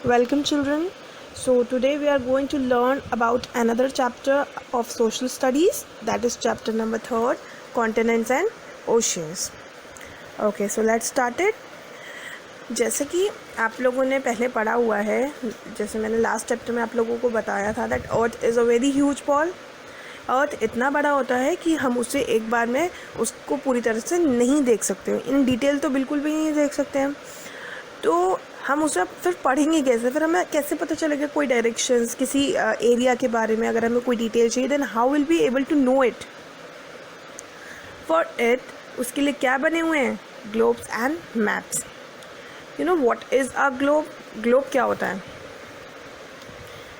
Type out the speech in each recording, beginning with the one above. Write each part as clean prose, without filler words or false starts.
Welcome, children. So, today we are going to learn about another chapter of social studies, that is, chapter number 3, continents and oceans. Okay, so let's start it. जैसे कि आप लोगों ने पहले पढ़ा हुआ है, जैसे मैंने लास्ट चैप्टर में आप लोगों को बताया था that earth is a very huge ball. Earth इतना बड़ा होता है कि हम उसे एक बार में उसको पूरी तरह से नहीं देख सकते, इन डिटेल तो बिल्कुल भी नहीं देख सकते हैं. तो हम उसे फिर पढ़ेंगे कैसे, फिर हमें कैसे पता चलेगा कोई डायरेक्शंस किसी एरिया के बारे में, अगर हमें कोई डिटेल चाहिए then how will be able to know it. For it उसके लिए क्या बने हुए हैं? Globes and maps. You know what is a globe? Globe क्या होता है?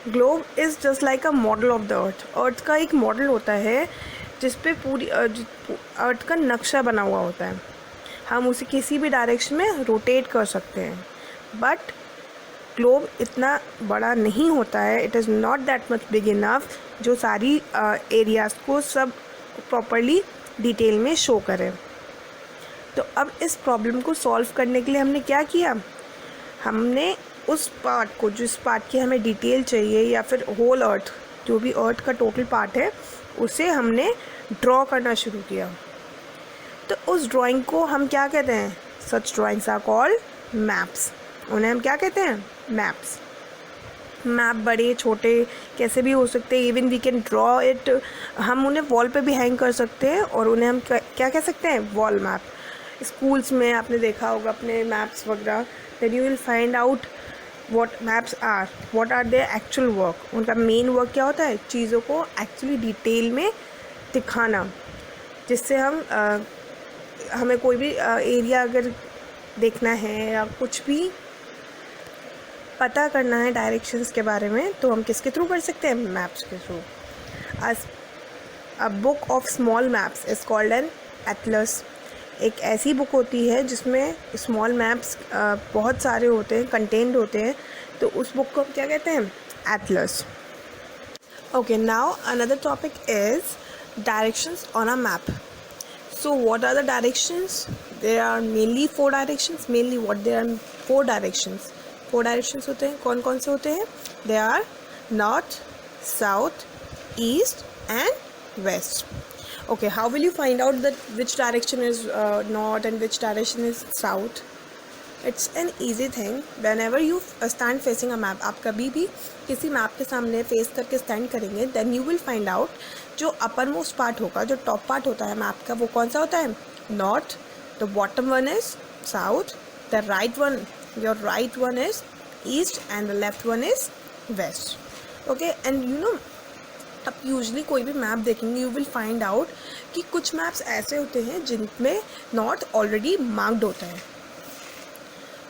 Globe is just like a model of the earth. Earth का एक मॉडल होता है जिस पे पूरी अर्थ का नक्शा बना हुआ होता है. हम उसे किसी भी डायरेक्शन में रोटेट कर सकते हैं. बट ग्लोब इतना बड़ा नहीं होता है, it is not that much big enough जो सारी एरियाज़ को सब प्रॉपरली डिटेल में शो करें. तो अब इस प्रॉब्लम को सॉल्व करने के लिए हमने क्या किया? हमने उस पार्ट को, जिस पार्ट की हमें डिटेल चाहिए, या फिर होल अर्थ, जो भी अर्थ का टोटल पार्ट है, उसे हमने ड्रॉ करना शुरू किया. तो उस ड्राइंग को हम क्या कहते हैं? सच ड्राइंग्स आर कॉल्ड मैप्स. उन्हें हम क्या कहते हैं? मैप्स. मैप बड़े छोटे कैसे भी हो सकते हैं. Even we can draw it. हम उन्हें वॉल पे भी हैंग कर सकते हैं और उन्हें हम क्या कह सकते हैं? Wall map. स्कूल्स में आपने देखा होगा अपने मैप्स वगैरह, that you will find out what maps are, what are their actual work. उनका मेन वर्क क्या होता है? चीज़ों को एक्चुअली डिटेल में दिखाना, जिससे हमें कोई भी एरिया अगर देखना है या कुछ भी पता करना है डायरेक्शंस के बारे में, तो हम किसके थ्रू कर सकते हैं? मैप्स के through. A book of small maps is called an Atlas. एक ऐसी बुक होती है जिसमें स्मॉल मैप्स बहुत सारे होते हैं, कंटेंट होते हैं, तो उस बुक को हम क्या कहते हैं? Atlas. Okay, now another topic is directions on a map. So what are the directions? There are mainly 4 directions. Mainly what? There are 4 directions. 4 directions होते हैं. कौन कौन से होते हैं? They are north, south, east and west. Okay, how will you find out that which direction is north and which direction is south? It's an easy thing. Whenever you stand facing a map, आप कभी भी किसी map के सामने face करके stand करेंगे, then you will find out जो upper most part होगा, जो टॉप पार्ट होता है मैप का, वो कौन सा होता है? North. The bottom one is south. The right one, your right one is east and the left one is west. Okay, and you know आप यूजली कोई भी मैप देखेंगे, यू विल फाइंड आउट कि कुछ मैप्स ऐसे होते हैं जिनमें नॉर्थ ऑलरेडी मार्क्ड होता है.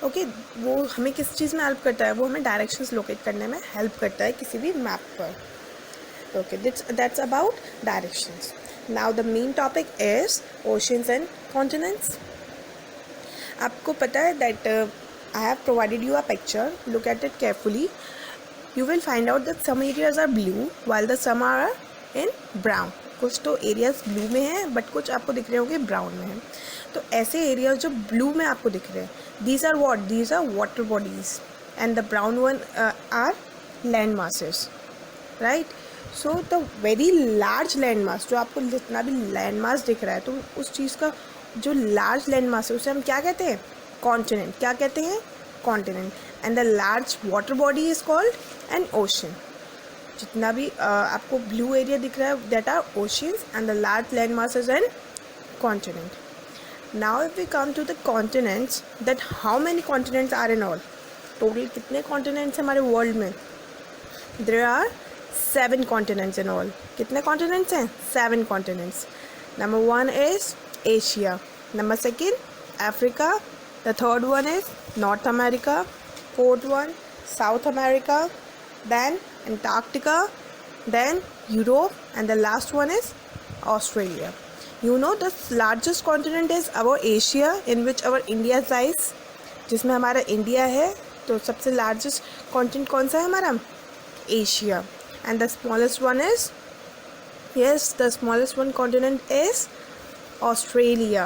ओके, वो हमें किस चीज़ में हेल्प करता है? वो हमें डायरेक्शंस लोकेट करने में हेल्प करता है किसी भी मैप पर. Okay, that's about directions. Now the main topic is oceans and continents. आपको पता है that I have provided you a picture. Look at it carefully. You will find out that some areas are blue while the some are in brown. कुछ तो areas blue में हैं but कुछ आपको दिख रहे होंगे brown में हैं. तो ऐसे areas जो blue में आपको दिख रहे हैं, these are what? These are water bodies and the brown one are land masses, right? So the very large land मास, जो आपको जितना भी लैंड मास दिख रहा है, तो उस चीज़ का जो लार्ज लैंड मास है उसे हम क्या कहते हैं? कॉन्टिनेंट. क्या कहते हैं? Continent. And the large water body is called an ocean. जितना भी आपको ब्लू एरिया दिख रहा है, that are oceans and the large land mass is an continent. Now if we come to the continents, that how many continents are in all? Total कितने continents हैं हमारे world में? There are 7 continents in all. कितने continents हैं? 7 continents. Number 1 is Asia. Number 2 Africa. The 3rd one is North America. 4th one South America. Then Antarctica. Then Europe. And the last one is Australia. You know the largest continent is our Asia, in which our India lies. जिसमें हमारा India है. तो सबसे largest continent कौन सा है हमारा? Asia. And the smallest one is, yes, the smallest one continent is Australia.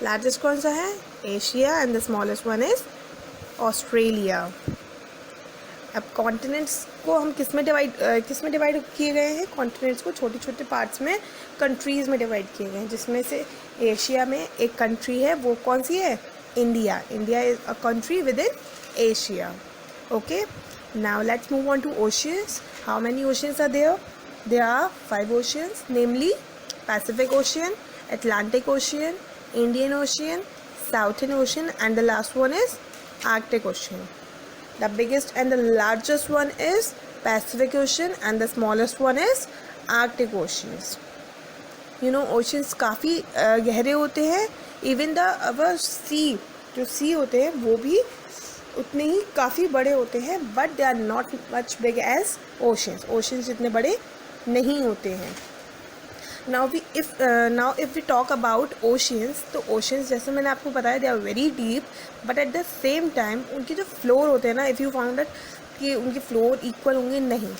Largest कौन सा है? Asia. And the smallest one is Australia. अब कॉन्टिनेंट्स को हम किस में डिवाइड किए गए हैं? कॉन्टिनेंट्स को छोटे छोटे पार्ट्स में, कंट्रीज़ में डिवाइड किए गए हैं, जिसमें से एशिया में एक कंट्री है, वो कौन सी है? India. India is a country within Asia. Okay, now let's move on to oceans. How many oceans are there? There are 5 oceans, namely Pacific Ocean, Atlantic Ocean, Indian Ocean, Southern Ocean, and the last one is Arctic Ocean. The biggest and the largest one is Pacific Ocean, and the smallest one is Arctic Oceans. You know, oceans काफ़ी गहरे होते हैं. Even the our sea, जो sea होते हैं वो भी उतने ही काफ़ी बड़े होते हैं, but they are not much big as oceans. Oceans जितने बड़े नहीं होते हैं. Now if we talk about oceans, तो ओशंस जैसे मैंने आपको बताया they are very deep, but at the same time उनके जो फ्लोर होते हैं ना, इफ़ यू फाउंड दैट कि उनके फ्लोर इक्वल होंगे, नहीं.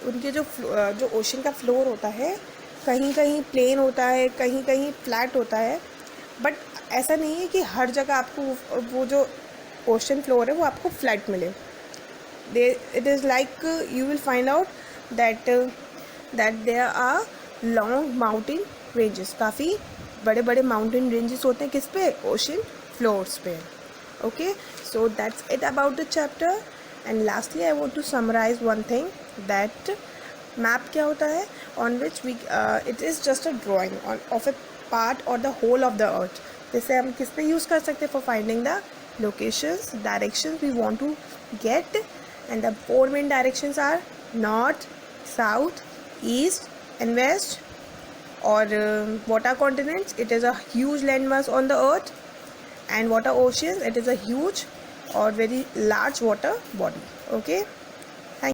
उनके जो ओशन का फ्लोर होता है, कहीं कहीं प्लेन होता है, कहीं कहीं फ्लैट होता है, बट ऐसा नहीं है कि हर जगह आपको वो जो ओशन फ्लोर है वो आपको फ्लैट मिले. It is like you will find out that there are long mountain ranges. काफ़ी बड़े बड़े माउंटेन रेंजेस होते हैं किस पे? ओशन फ्लोर्स पे. Okay, so that's it about the chapter. And lastly I want to summarise one thing, that map क्या होता है? On which we it is just a drawing of a part or the whole of the earth. जैसे हम किस पे use कर सकते हैं? For finding the locations, directions we want to get, and the 4 main directions are north, south, east and west. Or what are continents? It is a huge landmass on the earth. And what are oceans? It is a huge or very large water body. Okay.